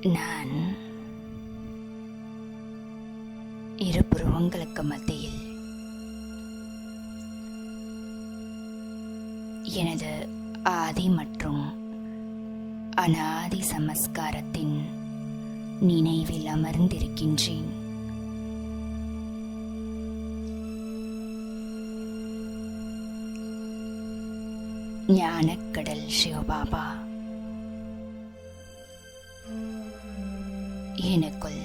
நான் இரு புருவங்களுக்கு மத்தியில் எனது ஆதி மற்றும் அனாதி சமஸ்காரத்தின் நினைவில் அமர்ந்திருக்கின்றேன். ஞானக்கடல் சிவபாபா எனக்குள்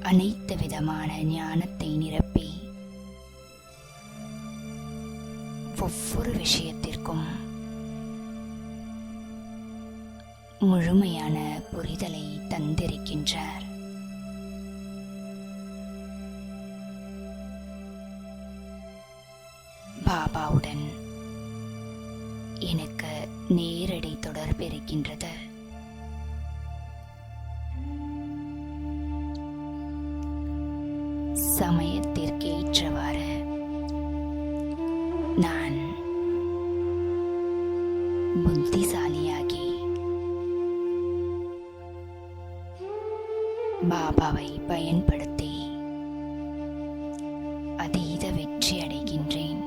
அனைத்து விதமான ஞானத்தை நிரப்பி ஒவ்வொரு விஷயத்திற்கும் முழுமையான புரிதலை தந்திருக்கின்றார். பாபாவுடன் எனக்கு நேரடி தொடர்பு இருக்கின்றது. சமயத்திற்கேற்றவாறு நான் புத்திசாலியாகி பாபாவை பயன்படுத்தி அதீத வெற்றி அடைகின்றேன்.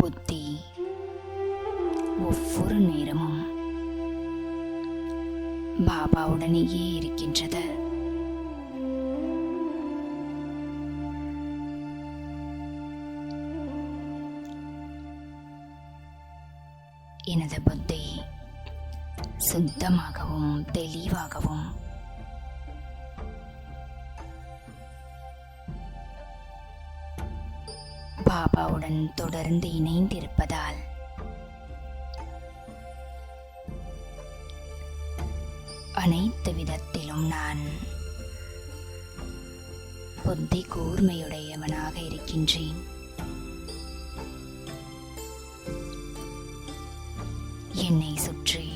புத்தி ஒவ்வொரு நேரமும் பாபாவுடனேயே இருக்கின்றது. எனது புத்தி சுத்தமாகவும் தெளிவாகவும் பாபாவுடன் தொடர்ந்து இணைந்திருப்பதால் அனைத்து விதத்திலும் நான் புத்தி கூர்மையுடையவனாக இருக்கின்றேன். என்னை சுற்றி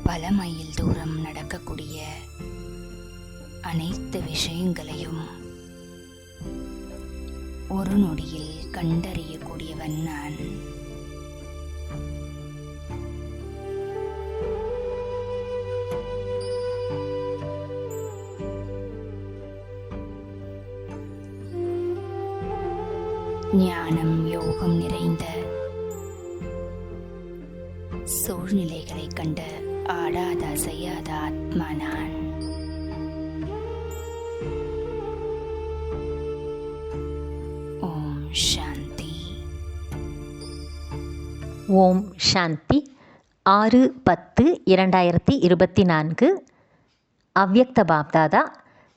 பல மைல் தூரம் நடக்கக்கூடிய அனைத்து விஷயங்களையும் ஒரு நொடியில் கண்டறியக்கூடியவன் நான். ஞானம் யோகம் நிறைந்த சூழ்நிலைகளை கண்டு ஆடாத அசையாத ஆத்மா நான். ஓம் சாந்தி. ஓம் சாந்தி. 6/10/2024 அவ்யக்த பாப்தாதா.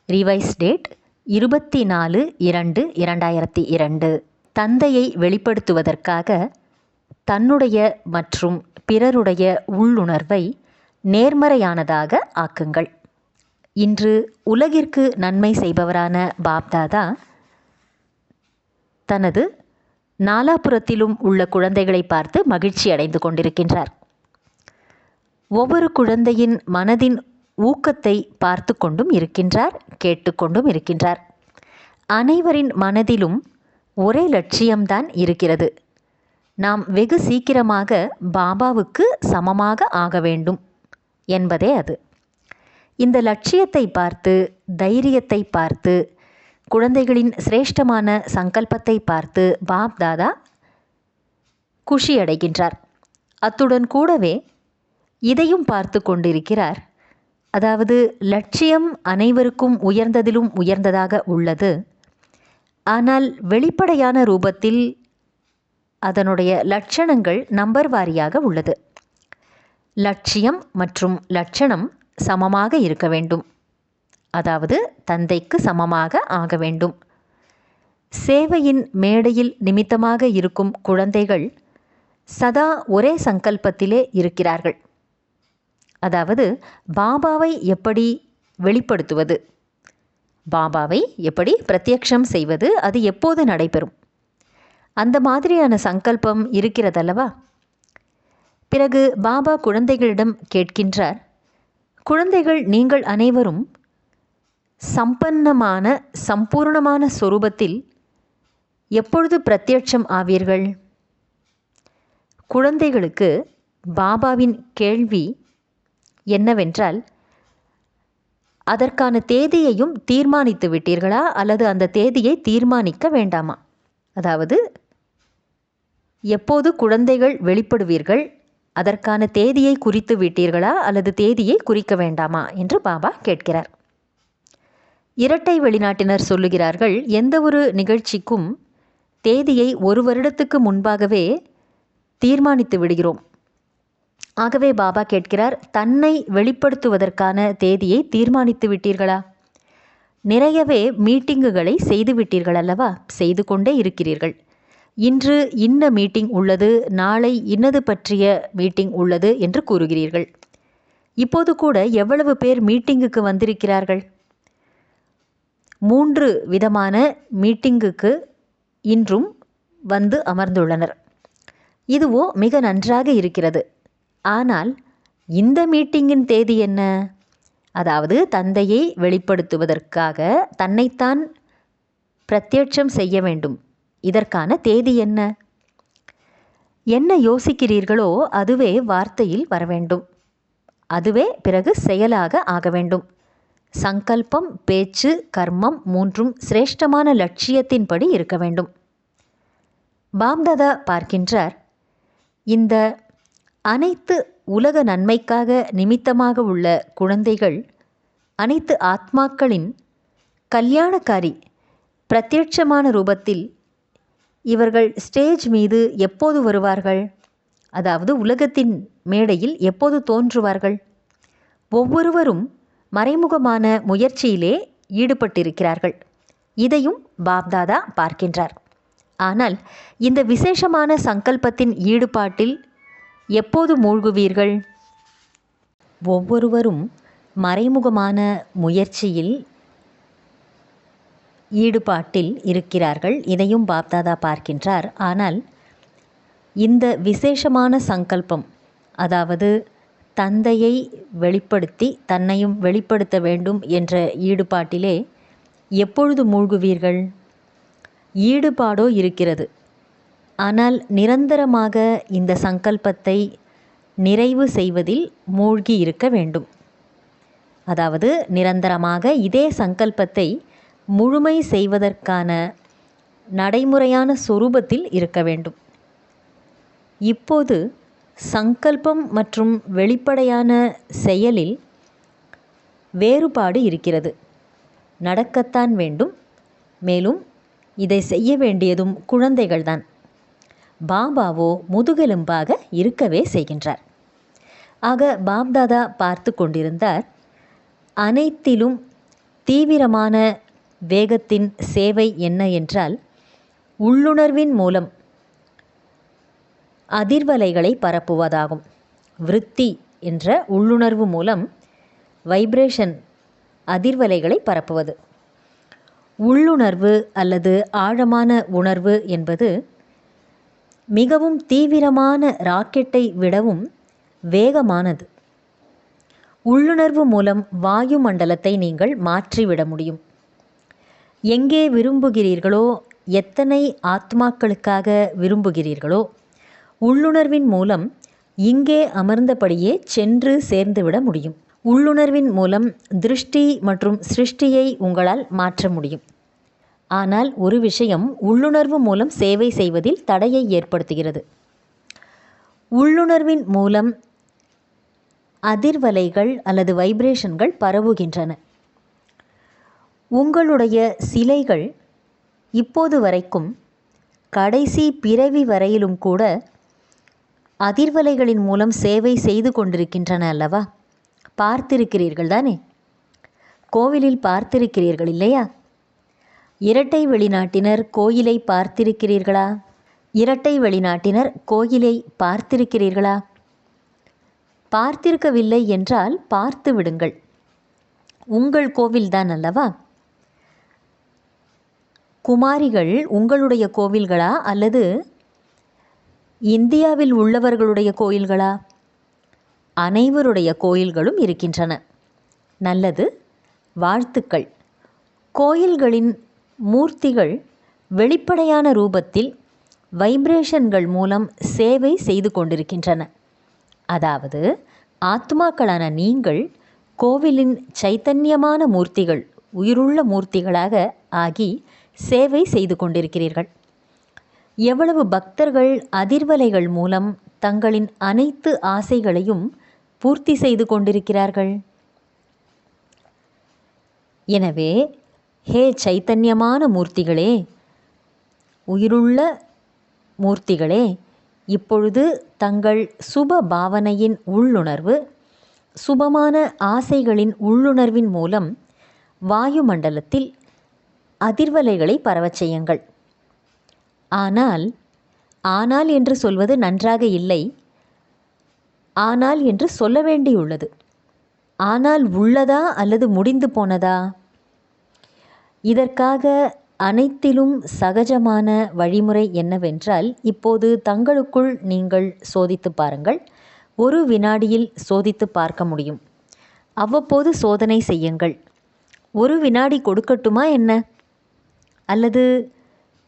Revise date 24/2/2002. தந்தையை வெளிப்படுத்துவதற்காக தன்னுடைய மற்றும் பிறருடைய உள்ளுணர்வை நேர்மறையானதாக ஆக்குங்கள். இன்று உலகிற்கு நன்மை செய்பவரான பாப்தாதா தனது நாலாபுரத்திலும் உள்ள குழந்தைகளை பார்த்து மகிழ்ச்சி அடைந்து கொண்டிருக்கின்றார். ஒவ்வொரு குழந்தையின் மனதின் ஊக்கத்தை பார்த்து கொண்டும் இருக்கின்றார், கேட்டுக்கொண்டும் இருக்கின்றார். அனைவரின் மனதிலும் ஒரே லட்சியம்தான் இருக்கிறது. நாம் வெகு சீக்கிரமாக பாபாவுக்கு சமமாக ஆக வேண்டும் என்பதே அது. இந்த லட்சியத்தை பார்த்து, தைரியத்தை பார்த்து, குழந்தைகளின் சிரேஷ்டமான சங்கல்பத்தை பார்த்து பாப்தாதா குஷியடைகின்றார். அத்துடன் கூடவே இதையும் பார்த்து கொண்டிருக்கிறார். அதாவது லட்சியம் அனைவருக்கும் உயர்ந்ததிலும் உயர்ந்ததாக உள்ளது. ஆனால் வெளிப்படையான ரூபத்தில் அதனுடைய லட்சணங்கள் நம்பர் வாரியாக உள்ளது. லட்சியம் மற்றும் லட்சணம் சமமாக இருக்க வேண்டும். அதாவது தந்தைக்கு சமமாக ஆக வேண்டும். சேவையின் மேடையில் நிமித்தமாக இருக்கும் குழந்தைகள் சதா ஒரே சங்கல்பத்திலே இருக்கிறார்கள். அதாவது பாபாவை எப்படி வெளிப்படுத்துவது, பாபாவை எப்படி பிரத்யக்ஷம் செய்வது, அது எப்போது நடைபெறும், அந்த மாதிரியான சங்கல்பம் இருக்கிறதல்லவா. பிறகு பாபா குழந்தைகளிடம் கேட்கின்றார், குழந்தைகள், நீங்கள் அனைவரும் சம்பன்னமான சம்பூர்ணமான சொரூபத்தில் எப்பொழுது பிரத்யட்சம் ஆவீர்கள்? குழந்தைகளுக்கு பாபாவின் கேள்வி என்னவென்றால், அதற்கான தேதியையும் தீர்மானித்து விட்டீர்களா அல்லது அந்த தேதியை தீர்மானிக்க வேண்டாமா? அதாவது எப்போது குழந்தைகள் வெளிப்படுவீர்கள், அதற்கான தேதியை குறித்து விட்டீர்களா அல்லது தேதியை குறிக்க வேண்டாமா என்று பாபா கேட்கிறார். இரட்டை வெளிநாட்டினர் சொல்லுகிறார்கள், எந்த ஒரு நிகழ்ச்சிக்கும் தேதியை 1 வருடத்துக்கு முன்பாகவே தீர்மானித்து விடுகிறோம். ஆகவே பாபா கேட்கிறார், தன்னை வெளிப்படுத்துவதற்கான தேதியை தீர்மானித்து விட்டீர்களா? நிறையவே மீட்டிங்குகளை செய்து விட்டீர்கள் அல்லவா? செய்து கொண்டே இருக்கிறீர்கள். இன்று இன்ன மீட்டிங் உள்ளது, நாளை இன்னது பற்றிய மீட்டிங் உள்ளது என்று கூறுகிறீர்கள். இப்போது கூட எவ்வளவு பேர் மீட்டிங்குக்கு வந்திருக்கிறார்கள்? 3 விதமான மீட்டிங்குக்கு இன்றும் வந்து அமர்ந்துள்ளனர். இதுவோ மிக நன்றாக இருக்கிறது. ஆனால் இந்த மீட்டிங்கின் தேதி என்ன? அதாவது தந்தையை வெளிப்படுத்துவதற்காக தன்னைத்தான் பிரத்யட்சம் செய்ய வேண்டும். இதற்கான தேதி என்ன? என்ன யோசிக்கிறீர்களோ அதுவே வார்த்தையில் வர வேண்டும். அதுவே பிறகு செயலாக ஆக வேண்டும். சங்கல்பம், பேச்சு, கர்மம் 3ம் சிரேஷ்டமான லட்சியத்தின்படி இருக்க வேண்டும். பாப்தாதா பார்க்கின்றார், இந்த அனைத்து உலக நன்மைக்காக நிமித்தமாக உள்ள குழந்தைகள் அனைத்து ஆத்மாக்களின் கல்யாணக்காரி பிரத்யட்சமான ரூபத்தில் இவர்கள் ஸ்டேஜ் மீது எப்போது வருவார்கள்? அதாவது உலகத்தின் மேடையில் எப்போது தோன்றுவார்கள்? ஒவ்வொருவரும் மறைமுகமான முயற்சியிலே ஈடுபட்டிருக்கிறார்கள். இதையும் பாப்தாதா பார்க்கின்றார். ஆனால் இந்த விசேஷமான சங்கல்பத்தின் ஈடுபாட்டில் எப்போது மூழ்குவீர்கள்? ஒவ்வொருவரும் மறைமுகமான முயற்சியில் ஈடுபாட்டில் இருக்கிறார்கள். இதையும் பாப்தாதா பார்க்கின்றார். ஆனால் இந்த விசேஷமான சங்கல்பம், அதாவது தந்தையை வெளிப்படுத்தி தன்னையும் வெளிப்படுத்த வேண்டும் என்ற ஈடுபாட்டிலே எப்பொழுது மூழ்குவீர்கள்? ஈடுபாடோ இருக்கிறது. ஆனால் நிரந்தரமாக இந்த சங்கல்பத்தை நிறைவு செய்வதில் மூழ்கி இருக்க வேண்டும். அதாவது நிரந்தரமாக இதே சங்கல்பத்தை முழுமை செய்வதற்கான நடைமுறையான சொரூபத்தில் இருக்க வேண்டும். இப்போது சங்கல்பம் மற்றும் வெளிப்படையான செயலில் வேறுபாடு இருக்கிறது. நடக்கத்தான் வேண்டும். மேலும் இதை செய்ய வேண்டியதும் குழந்தைகள்தான். பாபாவோ முதுகெலும்பாக இருக்கவே செய்கின்றார். ஆக பாப்தாதா பார்த்து கொண்டிருந்தார். அனைத்திலும் தீவிரமான வேகத்தின் சேவை என்ன என்றால், உள்ளுணர்வின் மூலம் அதிர்வலைகளை பரப்புவதாகும். விருத்தி என்ற உள்ளுணர்வு மூலம் வைப்ரேஷன் அதிர்வலைகளை பரப்புவது. உள்ளுணர்வு அல்லது ஆழமான உணர்வு என்பது மிகவும் தீவிரமான ராக்கெட்டை விடவும் வேகமானது. உள்ளுணர்வு மூலம் வாயு மண்டலத்தை நீங்கள் மாற்றிவிட முடியும். எங்கே விரும்புகிறீர்களோ, எத்தனை ஆத்மாக்களுக்காக விரும்புகிறீர்களோ, உள்ளுணர்வின் மூலம் இங்கே அமர்ந்தபடியே சென்று சேர்ந்துவிட முடியும். உள்ளுணர்வின் மூலம் திருஷ்டி மற்றும் சிருஷ்டியை உங்களால் மாற்ற முடியும். ஆனால் ஒரு விஷயம் உள்ளுணர்வு மூலம் சேவை செய்வதில் தடையை ஏற்படுத்துகிறது. உள்ளுணர்வின் மூலம் அதிர்வலைகள் அல்லது வைப்ரேஷன்கள் பரவுகின்றன. உங்களுடைய சிலைகள் இப்போது வரைக்கும் கடைசி பிறவி வரையிலும் கூட அதிர்வலைகளின் மூலம் சேவை செய்து கொண்டிருக்கின்றன அல்லவா? பார்த்திருக்கிறீர்கள் தானே? கோவிலில் பார்த்திருக்கிறீர்கள் இல்லையா? இரட்டை வெளிநாட்டினர் கோயிலை பார்த்திருக்கிறீர்களா? இரட்டை வெளிநாட்டினர் கோயிலை பார்த்திருக்கிறீர்களா? பார்த்திருக்கவில்லை என்றால் பார்த்து விடுங்கள். உங்கள் கோவில்தான் அல்லவா? குமாரிகள் உங்களுடைய கோவில்களா அல்லது இந்தியாவில் உள்ளவர்களுடைய கோயில்களா? அனைவருடைய கோயில்களும் இருக்கின்றன. நல்லது, வாழ்த்துக்கள். கோயில்களின் மூர்த்திகள் வெளிப்படையான ரூபத்தில் வைப்ரேஷன்கள் மூலம் சேவை செய்து கொண்டிருக்கின்றன. அதாவது ஆத்மாக்களான நீங்கள் கோவிலின் சைத்தன்யமான மூர்த்திகள், உயிருள்ள மூர்த்திகளாக ஆகி சேவை செய்து கொண்டிருக்கிறீர்கள். எவ்வளவு பக்தர்கள் அதிர்வலைகள் மூலம் தங்களின் அனைத்து ஆசைகளையும் பூர்த்தி செய்து கொண்டிருக்கிறார்கள். எனவே ஹே சைத்தன்யமான மூர்த்திகளே, உயிருள்ள மூர்த்திகளே, இப்பொழுது தங்கள் சுப பாவனையின் உள்ளுணர்வு, சுபமான ஆசைகளின் உள்ளுணர்வின் மூலம் வாயுமண்டலத்தில் அதிர்வலைகளை பரவச் செய்யுங்கள். ஆனால் என்று சொல்வது நன்றாக இல்லை, ஆனால் என்று சொல்ல வேண்டியுள்ளது. ஆனால் உள்ளதா அல்லது முடிந்து போனதா? இதற்காக அனைத்திலும் சகஜமான வழிமுறை என்னவென்றால், இப்போது தங்களுக்குள் நீங்கள் சோதித்து பாருங்கள். ஒரு வினாடியில் சோதித்து பார்க்க முடியும். அவ்வப்போது சோதனை செய்யுங்கள். ஒரு வினாடி கொடுக்கட்டுமா என்ன? அல்லது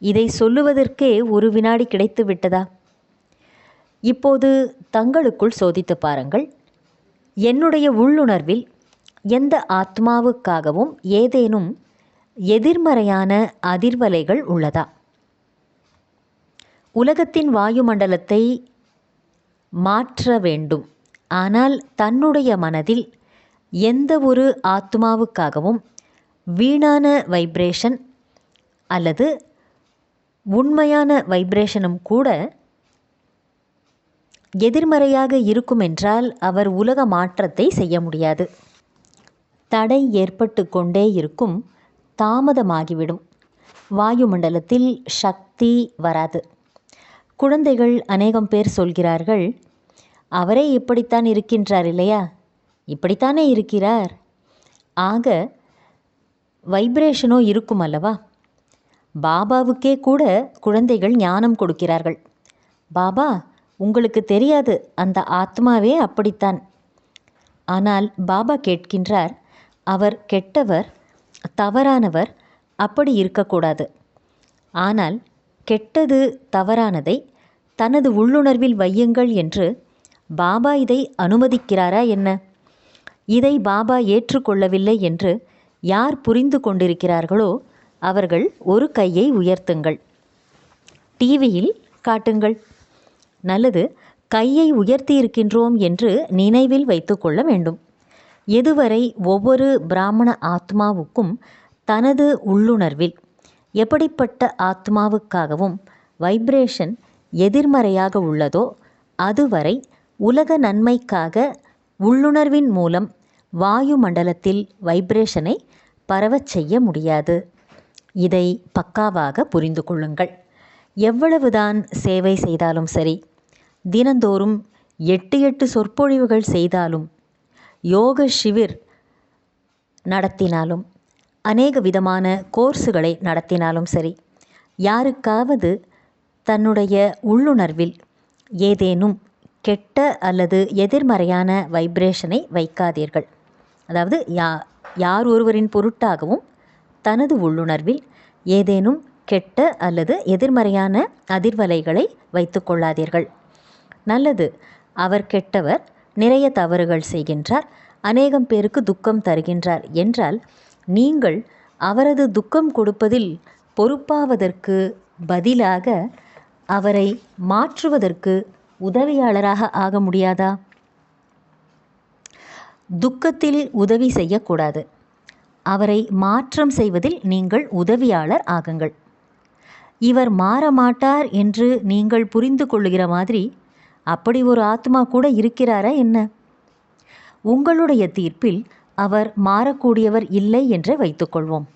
இதை சொல்லுவதற்கே ஒரு வினாடி கிடைத்து விட்டதா? இப்போது தங்களுக்குள் சோதித்து பாருங்கள். என்னுடைய உள்ளுணர்வில் எந்த ஆத்மாவுக்காகவும் ஏதேனும் எதிர்மறையான அதிர்வலைகள் உள்ளதா? உலகத்தின் வாயுமண்டலத்தை மாற்ற வேண்டும். ஆனால் தன்னுடைய மனதில் எந்த ஒரு ஆத்மாவுக்காகவும் வீணான வைப்ரேஷன் அல்லது உண்மையான வைப்ரேஷனும் கூட எதிர்மறையாக இருக்குமென்றால் அவர் உலக மாற்றத்தை செய்ய முடியாது. தடை ஏற்பட்டு கொண்டே இருக்கும், தாமதமாகிவிடும். வாயுமண்டலத்தில் சக்தி வராது. குழந்தைகள் அநேகம் பேர் சொல்கிறார்கள், அவரே இப்படித்தான் இருக்கின்றார் இல்லையா, இப்படித்தானே இருக்கிறார், ஆக வைப்ரேஷனோ இருக்கும் அல்லவா. பாபாவுக்கே கூட குழந்தைகள் ஞானம் கொடுக்கிறார்கள். பாபா, உங்களுக்கு தெரியாது, அந்த ஆத்மாவே அப்படித்தான். ஆனால் பாபா கேட்கின்றார், அவர் கெட்டவர், தவறானவர், அப்படி இருக்கக்கூடாது. ஆனால் கெட்டது தவறானதை தனது உள்ளுணர்வில் வையுங்கள் என்று பாபா இதை அனுமதிக்கிறாரா என்ன? இதை பாபா ஏற்றுக்கொள்ளவில்லை என்று யார் புரிந்து கொண்டிருக்கிறார்களோ அவர்கள் ஒரு கையை உயர்த்துங்கள். டிவியில் காட்டுங்கள். நல்லது, கையை உயர்த்தியிருக்கின்றோம் என்று நினைவில் வைத்து கொள்ள வேண்டும். எதுவரை ஒவ்வொரு பிராமண ஆத்மாவுக்கும் தனது உள்ளுணர்வில் எப்படிப்பட்ட ஆத்மாவுக்காகவும் வைப்ரேஷன் எதிர்மறையாக உள்ளதோ அதுவரை உலக நன்மைக்காக உள்ளுணர்வின் மூலம் வாயுமண்டலத்தில் வைப்ரேஷனை பரவச் செய்ய முடியாது. இதை பக்காவாக புரிந்து கொள்ளுங்கள். எவ்வளவுதான் சேவை செய்தாலும் சரி, தினந்தோறும் 8 சொற்பொழிவுகள் செய்தாலும், யோக ஷிவிர் நடத்தினாலும், அநேக விதமான கோர்ஸுகளை நடத்தினாலும் சரி, யாருக்காவது தன்னுடைய உள்ளுணர்வில் ஏதேனும் கெட்ட அல்லது எதிர்மறையான வைப்ரேஷனை வைக்காதீர்கள். அதாவது யார் ஒருவரின் பொருட்டாகவும் தனது உள்ளுணர்வில் ஏதேனும் கெட்ட அல்லது எதிர்மறையான அதிர்வலைகளை வைத்து கொள்ளாதீர்கள். நல்லது, அவர் கெட்டவர், நிறைய தவறுகள் செய்கின்றார், அநேகம் பேருக்கு துக்கம் தருகின்றார் என்றால் நீங்கள் அவரது துக்கம் கொடுப்பதில் பொறுப்பாவதற்கு பதிலாக அவரை மாற்றுவதற்கு உதவியாளராக ஆக முடியாதா? துக்கத்தில் உதவி செய்யக்கூடாது. அவரை மாற்றம் செய்வதில் நீங்கள் உதவியாளர் ஆகுங்கள். இவர் மாறமாட்டார் என்று நீங்கள் புரிந்து கொள்ளுகிற மாதிரி அப்படி ஒரு ஆத்மா கூட இருக்கிறாரா என்ன? உங்களுடைய தீர்ப்பில் அவர் மாறக்கூடியவர் இல்லை என்றே வைத்துக்கொள்வோம்.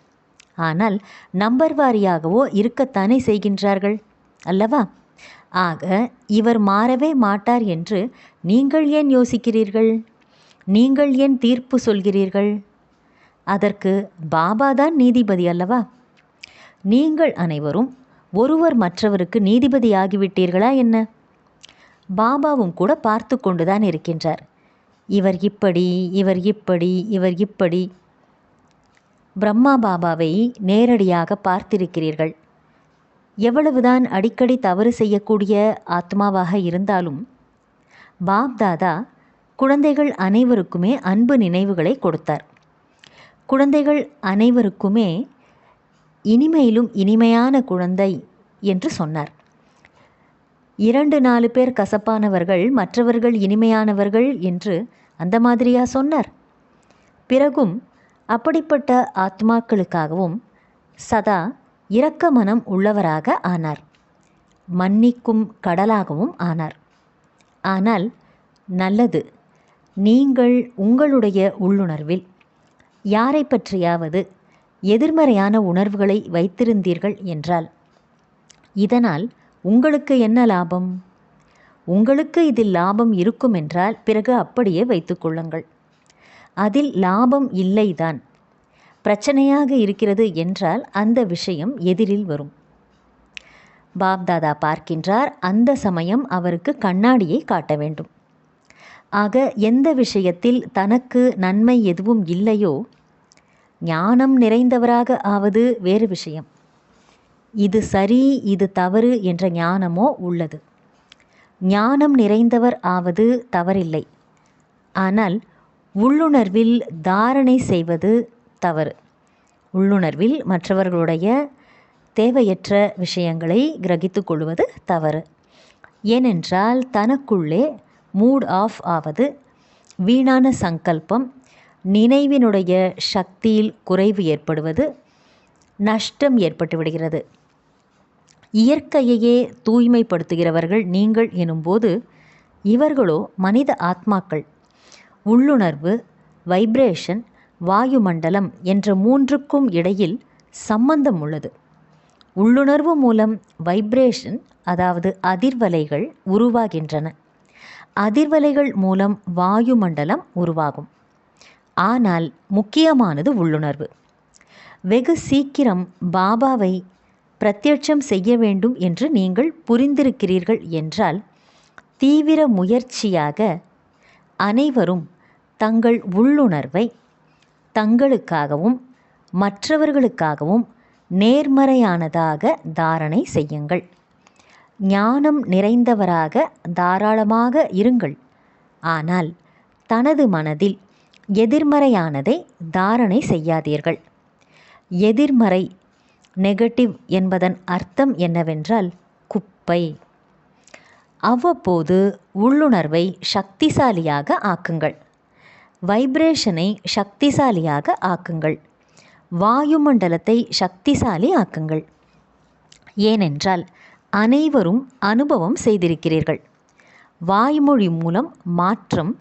ஆனால் நம்பர் வாரியாகவோ இருக்கத்தானே செய்கின்றார்கள் அல்லவா? ஆக இவர் மாறவே மாட்டார் என்று நீங்கள் ஏன் யோசிக்கிறீர்கள்? நீங்கள் ஏன் தீர்ப்பு சொல்கிறீர்கள்? அதற்கு பாபாதான் நீதிபதி அல்லவா? நீங்கள் அனைவரும் ஒருவர் மற்றவருக்கு நீதிபதி ஆகிவிட்டீர்களா என்ன? பாபாவும் கூட பார்த்து கொண்டுதான் இருக்கின்றார். இவர் இப்படி, இவர் இப்படி, இவர் இப்படி. பிரம்மா பாபாவை நேரடியாக பார்த்திருக்கிறீர்கள். எவ்வளவுதான் அடிக்கடி தவறு செய்யக்கூடிய ஆத்மாவாக இருந்தாலும் பாப்தாதா குழந்தைகள் அனைவருக்குமே அன்பு நினைவுகளை கொடுத்தார். குழந்தைகள் அனைவருக்குமே இனிமையிலும் இனிமையான குழந்தை என்று சொன்னார். 2-4 பேர் கசப்பானவர்கள், மற்றவர்கள் இனிமையானவர்கள் என்று அந்த மாதிரியா சொன்னார்? பிறகும் அப்படிப்பட்ட ஆத்மாக்களுக்காகவும் சதா இரக்க மனம் உள்ளவராக ஆனார். மன்னிக்கும் கடலாகவும் ஆனார். ஆனால் நல்லது, நீங்கள் உங்களுடைய உள்ளுணர்வில் யாரை பற்றியாவது எதிர்மறையான உணர்வுகளை வைத்திருந்தீர்கள் என்றால் இதனால் உங்களுக்கு என்ன லாபம்? உங்களுக்கு இதில் லாபம் இருக்கும் என்றால் பிறகு அப்படியே வைத்துக்கொள்ளுங்கள். அதில் லாபம் இல்லைதான், பிரச்சனையாக இருக்கிறது என்றால் அந்த விஷயம் எதிரில் வரும். பாப்தாதா பார்க்கின்றார், அந்த சமயம் அவருக்கு கண்ணாடியை காட்ட வேண்டும். ஆக எந்த விஷயத்தில் தனக்கு நன்மை எதுவும் இல்லையோ, ஞானம் நிறைந்தவராக ஆவது வேறு விஷயம். இது சரி இது தவறு என்ற ஞானமோ உள்ளது. ஞானம் நிறைந்தவர் ஆவது தவறில்லை. ஆனால் உள்ளுணர்வில் தாரணை செய்வது தவறு. உள்ளுணர்வில் மற்றவர்களுடைய தேவையற்ற விஷயங்களை கிரகித்து கொள்வது தவறு. ஏனென்றால் தனக்குள்ளே மூட் ஆஃப் ஆவது, வீணான சங்கல்பம், நினைவினுடைய சக்தியில் குறைவு ஏற்படுவது, நஷ்டம் ஏற்பட்டு விடுகிறது. இயற்கையையே தூய்மைப்படுத்துகிறவர்கள் நீங்கள் எனும்போது இவர்களோ மனித ஆத்மாக்கள். உள்ளுணர்வு, வைப்ரேஷன், வாயுமண்டலம் என்ற 3க்கும் இடையில் சம்பந்தம் உள்ளது. உள்ளுணர்வு மூலம் வைப்ரேஷன், அதாவது அதிர்வலைகள் உருவாகின்றன. அதிர்வலைகள் மூலம் வாயுமண்டலம் உருவாகும். ஆனால் முக்கியமானது உள்ளுணர்வு. வெகு சீக்கிரம் பாபாவை பிரத்யட்சம் செய்ய வேண்டும் என்று நீங்கள் புரிந்திருக்கிறீர்கள் என்றால் தீவிர முயற்சியாக அனைவரும் தங்கள் உள்ளுணர்வை தங்களுக்காகவும் மற்றவர்களுக்காகவும் நேர்மறையானதாக தாரணை செய்யுங்கள். ஞானம் நிறைந்தவராக தாராளமாக இருங்கள். ஆனால் தனது மனதில் எதிர்மறையானதை தாரணை செய்யாதீர்கள். எதிர்மறை, நெகட்டிவ் என்பதன் அர்த்தம் என்னவென்றால் குப்பை. அவ்வப்போது உள்ளுணர்வை சக்திசாலியாக ஆக்குங்கள். வைப்ரேஷனை சக்திசாலியாக ஆக்குங்கள். வாயுமண்டலத்தை சக்திசாலி ஆக்குங்கள். ஏனென்றால் அனைவரும் அனுபவம் செய்திருக்கிறீர்கள். வாய்மொழி மூலம் மாற்றம்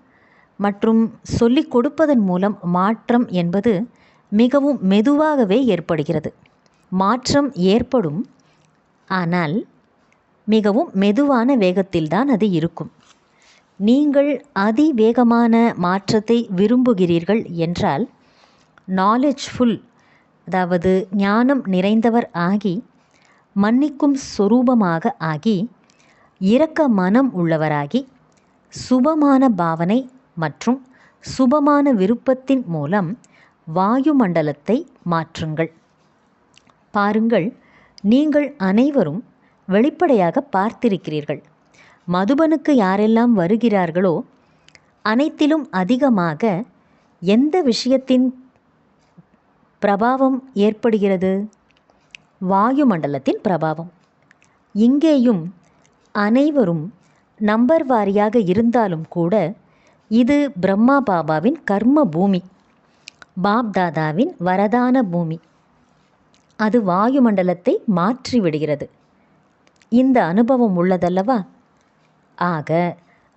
மற்றும் சொல்லிக் கொடுப்பதன் மூலம் மாற்றம் என்பது மிகவும் மெதுவாகவே ஏற்படுகிறது. மாற்றம் ஏற்படும், ஆனால் மிகவும் மெதுவான வேகத்தில்தான் அது இருக்கும். நீங்கள் அதிவேகமான மாற்றத்தை விரும்புகிறீர்கள் என்றால் நாலேஜ்ஃபுல், அதாவது ஞானம் நிறைந்தவர் ஆகி, மன்னிக்கும் சொரூபமாக ஆகி, இரக்க மனம் உள்ளவராகி, சுபமான பாவனை மற்றும் சுபமான விருப்பத்தின் மூலம் வாயுமண்டலத்தை மாற்றுங்கள். பாருங்கள், நீங்கள் அனைவரும் வெளிப்படையாக பார்த்திருக்கிறீர்கள். மதுபனுக்கு யாரெல்லாம் வருகிறார்களோ அனைத்திலும் அதிகமாக எந்த விஷயத்தின் பிரபாவம் ஏற்படுகிறது? வாயுமண்டலத்தின் பிரபாவம். இங்கேயும் அனைவரும் நம்பர் வாரியாக இருந்தாலும் கூட இது பிரம்மா பாபாவின் கர்ம பூமி, பாப்தாதாவின் வரதான பூமி. அது வாயுமண்டலத்தை மாற்றிவிடுகிறது. இந்த அனுபவம் உள்ளதல்லவா? ஆக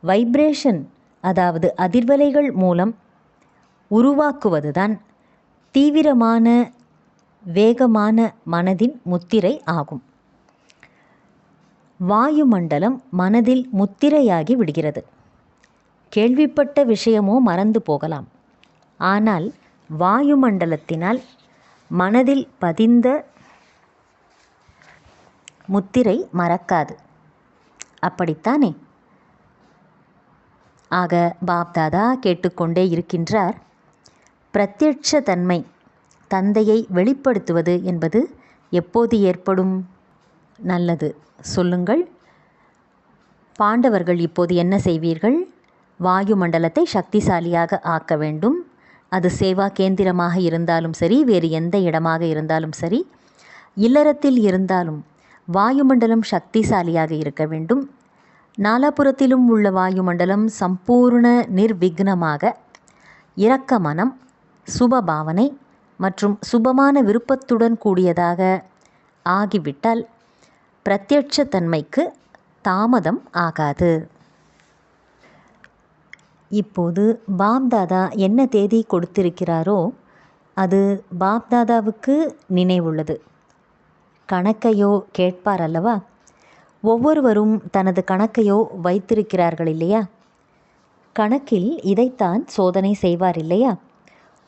வைப்ரேஷன், அதாவது அதிர்வலைகள் மூலம் உருவாக்குவதுதான் தீவிரமான வேகமான மனதின் முத்திரை ஆகும். வாயுமண்டலம் மனதில் முத்திரையாகி விடுகிறது. கேள்விப்பட்ட விஷயமோ மறந்து போகலாம். ஆனால் வாயுமண்டலத்தினால் மனதில் பதிந்த முத்திரை மறக்காது. அப்படித்தானே? ஆக பாப்தாதா கேட்டுக்கொண்டே இருக்கின்றார். பிரத்யட்ச தன்மை, தந்தையை வெளிப்படுத்துவது என்பது எப்போது ஏற்படும்? நல்லது, சொல்லுங்கள். பாண்டவர்கள் இப்போது என்ன செய்வீர்கள்? வாயுமண்டலத்தை சக்திசாலியாக ஆக்க வேண்டும். அது சேவா கேந்திரமாக இருந்தாலும் சரி, வேறு எந்த இடமாக இருந்தாலும் சரி, இல்லறத்தில் இருந்தாலும் வாயுமண்டலம் சக்திசாலியாக இருக்க வேண்டும். நாலாபுரத்திலும் உள்ள வாயுமண்டலம் சம்பூர்ண நிர்விக்னமாக இரக்க மனம், சுபபாவனை மற்றும் சுபமான விருப்பத்துடன் கூடியதாக ஆகிவிட்டால் பிரத்யட்ச தன்மைக்கு தாமதம் ஆகாது. இப்போது பாப்தாதா என்ன தேதி கொடுத்திருக்கிறாரோ அது பாப்தாதாவுக்கு நினைவுள்ளது. கணக்கையோ கேட்பார் அல்லவா? ஒவ்வொருவரும் தனது கணக்கையோ வைத்திருக்கிறார்கள் இல்லையா? கணக்கில் இதைத்தான் சோதனை செய்வார் இல்லையா?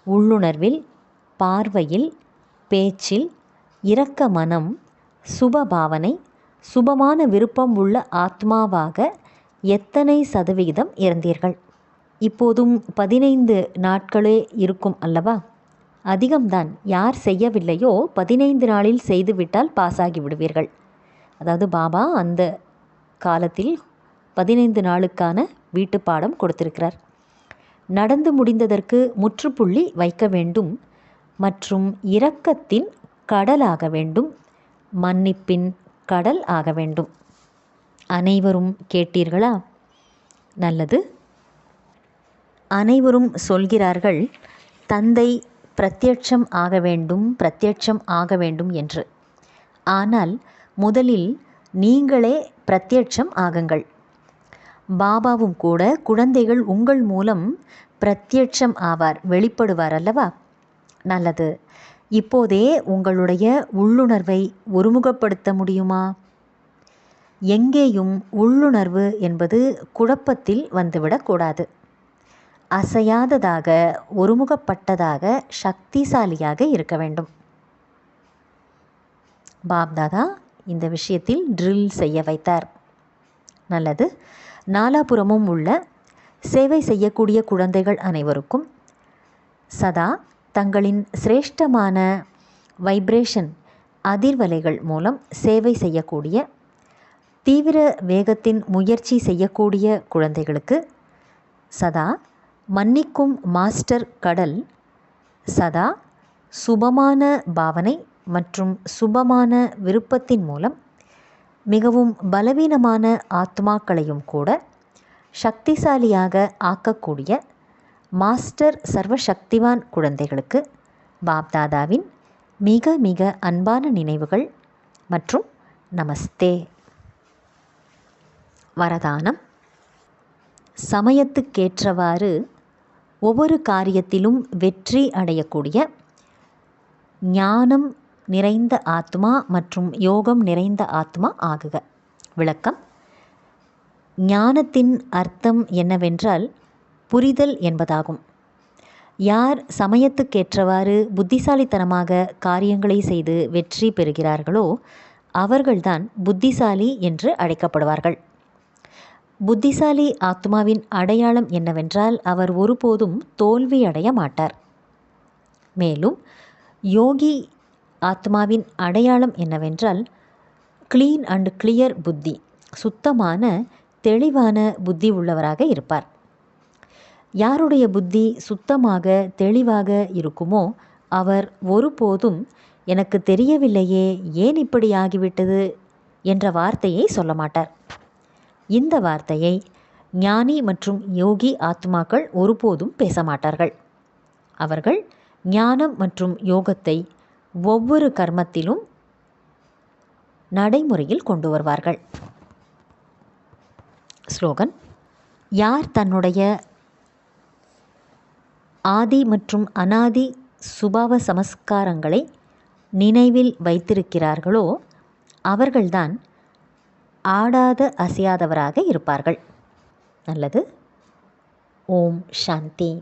உள்ளுணர்வில், பார்வையில், பேச்சில் இரக்க மனம், சுபபாவனை, சுபமான விருப்பம் உள்ள ஆத்மாவாக எத்தனை சதவிகிதம் இருந்தீர்கள்? இப்போதும் 15 நாட்களே இருக்கும் அல்லவா? அதிகம்தான். யார் செய்யவில்லையோ 15 நாளில் செய்துவிட்டால் பாஸ் ஆகி விடுவீர்கள். அதாவது பாபா அந்த காலத்தில் 15 நாளுக்கான வீட்டு பாடம் கொடுத்திருக்கிறார். நடந்து முடிந்ததற்கு முற்றுப்புள்ளி வைக்க வேண்டும் மற்றும் இரக்கத்தின் கடலாக வேண்டும், மன்னிப்பின் கடல் ஆக வேண்டும். அனைவரும் கேட்டீர்களா? நல்லது. அனைவரும் சொல்கிறார்கள், தந்தை பிரத்யட்சம் ஆக வேண்டும், பிரத்யட்சம் ஆக வேண்டும் என்று. ஆனால் முதலில் நீங்களே பிரத்யட்சம் ஆகுங்கள். பாபாவும் கூட குழந்தைகள் உங்கள் மூலம் பிரத்யட்சம் ஆவார், வெளிப்படுவார் அல்லவா? நல்லது. இப்போதே உங்களுடைய உள்ளுணர்வை ஒருமுகப்படுத்த முடியுமா? எங்கேயும் உள்ளுணர்வு என்பது குழப்பத்தில் வந்துவிடக்கூடாது. அசையாததாக, ஒருமுகப்பட்டதாக, சக்திசாலியாக இருக்க வேண்டும். பாப்தாதா இந்த விஷயத்தில் ட்ரில் செய்ய வைத்தார். நல்லது. நாலாபுறமும் உள்ள சேவை செய்யக்கூடிய குழந்தைகள் அனைவருக்கும் சதா தங்களின் சிரேஷ்டமான வைப்ரேஷன் அதிர்வலைகள் மூலம் சேவை செய்யக்கூடிய, தீவிர வேகத்தின் முயற்சி செய்யக்கூடிய குழந்தைகளுக்கு சதா மன்னிக்கும் மாஸ்டர் கடல், சதா சுபமான பாவனை மற்றும் சுபமான விருப்பத்தின் மூலம் மிகவும் பலவீனமான ஆத்மாக்களையும் கூட சக்திசாலியாக ஆக்கக்கூடிய மாஸ்டர் சர்வசக்திவான் குழந்தைகளுக்கு பாப்தாதாவின் மிக மிக அன்பான நினைவுகள் மற்றும் நமஸ்தே. வரதானம். சமயத்துக்கேற்றவாறு ஒவ்வொரு காரியத்திலும் வெற்றி அடையக்கூடிய ஞானம் நிறைந்த ஆத்மா மற்றும் யோகம் நிறைந்த ஆத்மா ஆகுக. விளக்கம். ஞானத்தின் அர்த்தம் என்னவென்றால் புரிதல் என்பதாகும். யார் சமயத்துக்கேற்றவாறு புத்திசாலித்தனமாக காரியங்களை செய்து வெற்றி பெறுகிறார்களோ அவர்கள்தான் புத்திசாலி என்று அழைக்கப்படுவார்கள். புத்திசாலி ஆத்மாவின் அடையாளம் என்னவென்றால் அவர் ஒருபோதும் தோல்வியடைய மாட்டார். மேலும் யோகி ஆத்மாவின் அடையாளம் என்னவென்றால் க்ளீன் அண்ட் கிளியர் புத்தி, சுத்தமான தெளிவான புத்தி உள்ளவராக இருப்பார். யாருடைய புத்தி சுத்தமாக தெளிவாக இருக்குமோ அவர் ஒருபோதும் எனக்கு தெரியவில்லையே, ஏன் இப்படி ஆகிவிட்டது என்ற வார்த்தையை சொல்ல மாட்டார். இந்த வார்த்தையை ஞானி மற்றும் யோகி ஆத்மாக்கள் ஒருபோதும் பேச மாட்டார்கள். அவர்கள் ஞானம் மற்றும் யோகத்தை ஒவ்வொரு கர்மத்திலும் நடைமுறையில் கொண்டு வருவார்கள். ஸ்லோகன். யார் தன்னுடைய ஆதி மற்றும் அனாதி சுபாவ சமஸ்காரங்களை நினைவில் வைத்திருக்கிறார்களோ அவர்கள்தான் ஆடாத அசையாதவராக இருப்பார்கள். நல்லது. ஓம் சாந்தி.